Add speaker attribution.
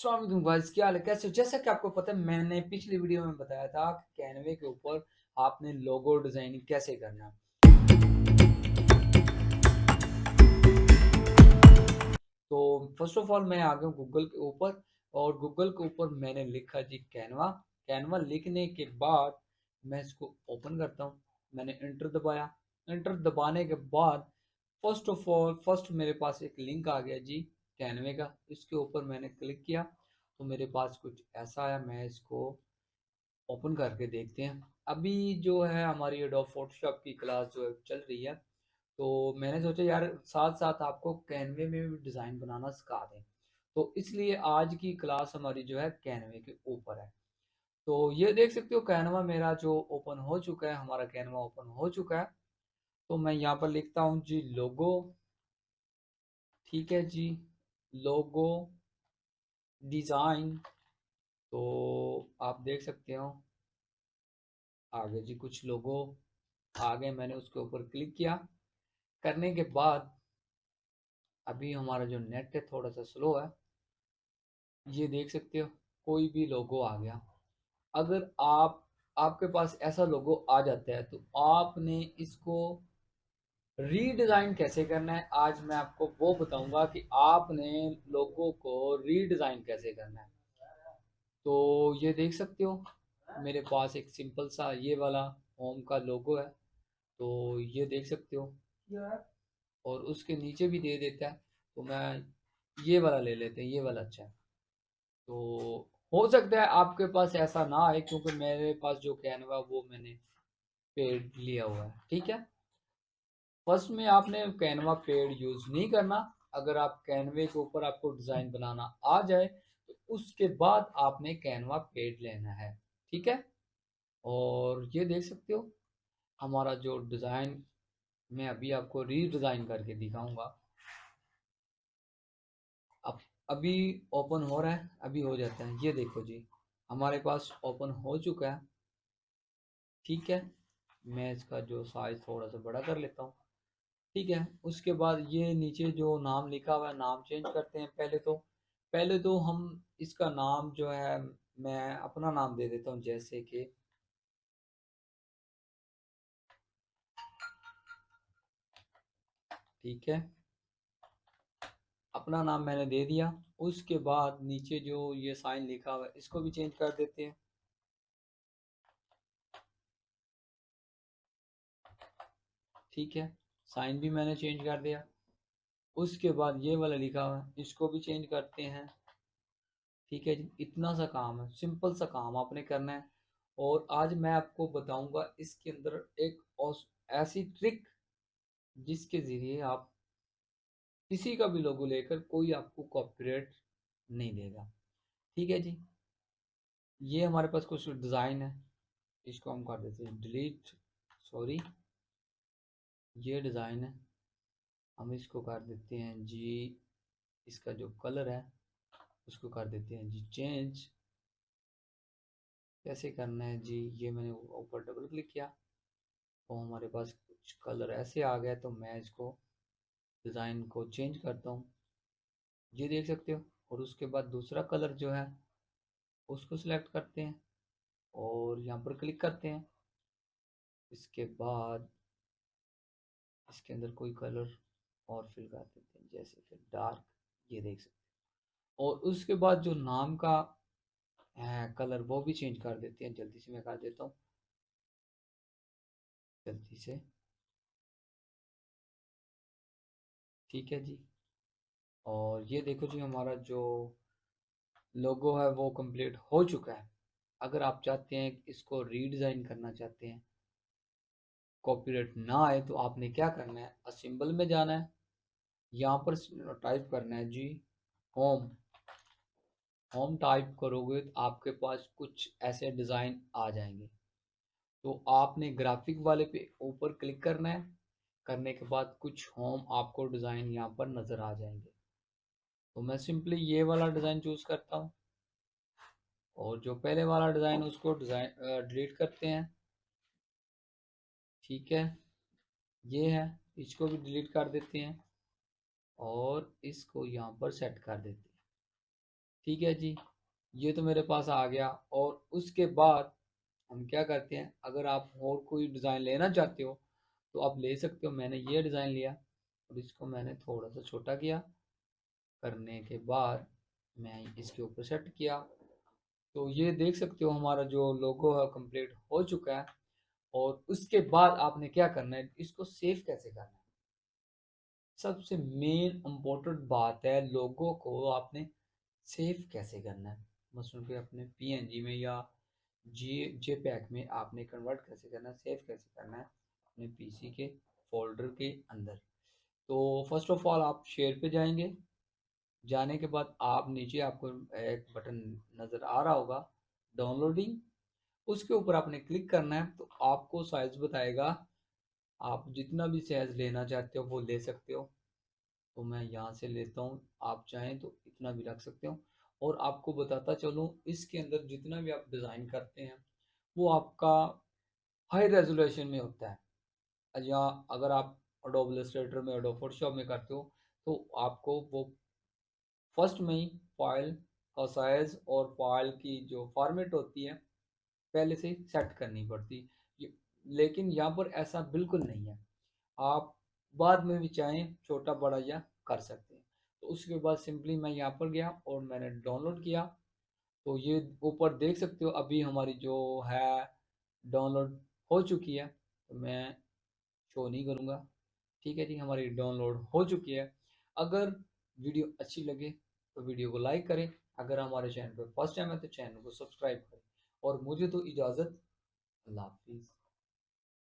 Speaker 1: अस्सलाम वालेकुम गाइस, क्या हाल है, कैसे हो? जैसा कि आपको पता है, मैंने पिछली वीडियो में बताया था कि कैनवे के ऊपर आपने लोगो डिजाइनिंग कैसे करना है। तो फर्स्ट ऑफ ऑल मैं आ गया गूगल के ऊपर, और गूगल के ऊपर मैंने लिखा जी कैनवा। कैनवा लिखने के बाद मैं इसको ओपन करता हूँ। मैंने इंटर दबाया। इंटर दबाने के बाद फर्स्ट ऑफ ऑल फर्स्ट मेरे पास एक लिंक आ गया जी कैनवे का। इसके ऊपर मैंने क्लिक किया तो मेरे पास कुछ ऐसा आया। मैं इसको ओपन करके देखते हैं। अभी जो है हमारी एडोब फोटोशॉप की क्लास जो है चल रही है, तो मैंने सोचा यार साथ साथ आपको कैनवे में भी डिज़ाइन बनाना सिखा दें। तो इसलिए आज की क्लास हमारी जो है कैनवे के ऊपर है। तो ये देख सकते हो कैनवा मेरा जो ओपन हो चुका है, हमारा कैनवा ओपन हो चुका है। तो मैं यहाँ पर लिखता हूँ जी लोगो। ठीक है जी, लोगो डिज़ाइन। तो आप देख सकते हो आगे जी कुछ लोगो आगे, मैंने उसके ऊपर क्लिक किया। करने के बाद अभी हमारा जो नेट है थोड़ा सा स्लो है। ये देख सकते हो कोई भी लोगो आ गया। अगर आपके पास ऐसा लोगो आ जाता है तो आपने इसको रीडिज़ाइन कैसे करना है, आज मैं आपको वो बताऊंगा कि आपने लोगो को रीडिज़ाइन कैसे करना है। तो ये देख सकते हो मेरे पास एक सिंपल सा ये वाला होम का लोगो है। तो ये देख सकते हो, और उसके नीचे भी दे देता है। तो मैं ये वाला ले लेते हैं, ये वाला अच्छा है। तो हो सकता है आपके पास ऐसा ना आए, क्योंकि मेरे पास जो कैनवा वो मैंने पेड लिया हुआ है। ठीक है, फर्स्ट में आपने कैनवा पेड यूज नहीं करना। अगर आप कैनवे के ऊपर आपको डिजाइन बनाना आ जाए तो उसके बाद आपने कैनवा पेड लेना है। ठीक है, और ये देख सकते हो हमारा जो डिजाइन, मैं अभी आपको रीडिजाइन करके दिखाऊंगा। अब अभी ओपन हो रहा है, अभी हो जाता है। ये देखो जी हमारे पास ओपन हो चुका है। ठीक है, मैं इसका जो साइज थोड़ा सा बड़ा कर लेता हूँ। ठीक है, उसके बाद ये नीचे जो नाम लिखा हुआ है नाम चेंज करते हैं। पहले तो हम इसका नाम जो है, मैं अपना नाम दे देता हूँ, जैसे कि ठीक है, अपना नाम मैंने दे दिया। उसके बाद नीचे जो ये साइन लिखा हुआ है इसको भी चेंज कर देते हैं। ठीक है, साइन भी मैंने चेंज कर दिया। उसके बाद ये वाला लिखा हुआ है इसको भी चेंज करते हैं। ठीक है जी, इतना सा काम है, सिंपल सा काम आपने करना है। और आज मैं आपको बताऊंगा इसके अंदर एक ऐसी ट्रिक जिसके ज़रिए आप किसी का भी लोगो लेकर कोई आपको कॉपीराइट नहीं देगा। ठीक है जी, ये हमारे पास कुछ डिज़ाइन है, इसको हम कर देते हैं डिलीट। सॉरी, ये डिज़ाइन है, हम इसको कर देते हैं जी, इसका जो कलर है उसको कर देते हैं जी चेंज। कैसे करना है जी, ये मैंने ऊपर डबल क्लिक किया तो हमारे पास कुछ कलर ऐसे आ गया। तो मैं इसको डिज़ाइन को चेंज करता हूँ, ये देख सकते हो। और उसके बाद दूसरा कलर जो है उसको सिलेक्ट करते हैं और यहाँ पर क्लिक करते हैं। इसके बाद इसके अंदर कोई कलर और फिल कर देते हैं, जैसे फिर डार्क, ये देख सकते हैं। और उसके बाद जो नाम का है कलर वो भी चेंज कर देते हैं। जल्दी से मैं कर देता हूँ, जल्दी से। ठीक है जी, और ये देखो जी हमारा जो लोगो है वो कंप्लीट हो चुका है। अगर आप चाहते हैं कि इसको रीडिज़ाइन करना चाहते हैं, कॉपीराइट ना आए, तो आपने क्या करना है, असिंबल में जाना है। यहाँ पर टाइप करना है जी होम। होम टाइप करोगे तो आपके पास कुछ ऐसे डिज़ाइन आ जाएंगे। तो आपने ग्राफिक वाले पे ऊपर क्लिक करना है। करने के बाद कुछ होम आपको डिज़ाइन यहाँ पर नज़र आ जाएंगे। तो मैं सिंपली ये वाला डिज़ाइन चूज़ करता हूँ, और जो पहले वाला डिज़ाइन उसको डिज़ाइन डिलीट करते हैं। ठीक है, ये है, इसको भी डिलीट कर देते हैं और इसको यहाँ पर सेट कर देते हैं। ठीक है जी, ये तो मेरे पास आ गया। और उसके बाद हम क्या करते हैं, अगर आप और कोई डिज़ाइन लेना चाहते हो तो आप ले सकते हो। मैंने ये डिज़ाइन लिया और इसको मैंने थोड़ा सा छोटा किया, करने के बाद मैं इसके ऊपर सेट किया। तो ये देख सकते हो हमारा जो लोगो है कंप्लीट हो चुका है। और उसके बाद आपने क्या करना है, इसको सेव कैसे करना है। सबसे मेन इम्पोर्टेंट बात है, लोगो को आपने सेव कैसे करना है। मसलन कि अपने पीएनजी में या जेपैक में आपने कन्वर्ट कैसे करना है, सेव कैसे करना है अपने पीसी के फोल्डर के अंदर। तो फर्स्ट ऑफ ऑल आप शेयर पे जाएंगे। जाने के बाद आप नीचे आपको एक बटन नज़र आ रहा होगा, डाउनलोडिंग। उसके ऊपर आपने क्लिक करना है तो आपको साइज बताएगा। आप जितना भी साइज लेना चाहते हो वो ले सकते हो। तो मैं यहाँ से लेता हूँ, आप चाहें तो इतना भी रख सकते हो। और आपको बताता चलूँ, इसके अंदर जितना भी आप डिज़ाइन करते हैं वो आपका हाई रेजोल्यूशन में होता है। या अगर आप एडोब इलस्ट्रेटर में, एडोब फोटोशॉप में करते हो तो आपको वो फर्स्ट में ही फाइल का साइज और फाइल की जो फॉर्मेट होती है पहले से ही सेट करनी पड़ती है। लेकिन यहाँ पर ऐसा बिल्कुल नहीं है, आप बाद में भी चाहें छोटा बड़ा या कर सकते हैं। तो उसके बाद सिंपली मैं यहाँ पर गया और मैंने डाउनलोड किया। तो ये ऊपर देख सकते हो अभी हमारी जो है डाउनलोड हो चुकी है। तो मैं शो नहीं करूँगा। ठीक है जी, हमारी डाउनलोड हो चुकी है। अगर वीडियो अच्छी लगे तो वीडियो को लाइक करें। अगर हमारे चैनल पर फर्स्ट टाइम है तो चैनल को सब्सक्राइब करें। और मुझे तो इजाज़त, अल्लाह हाफिज़।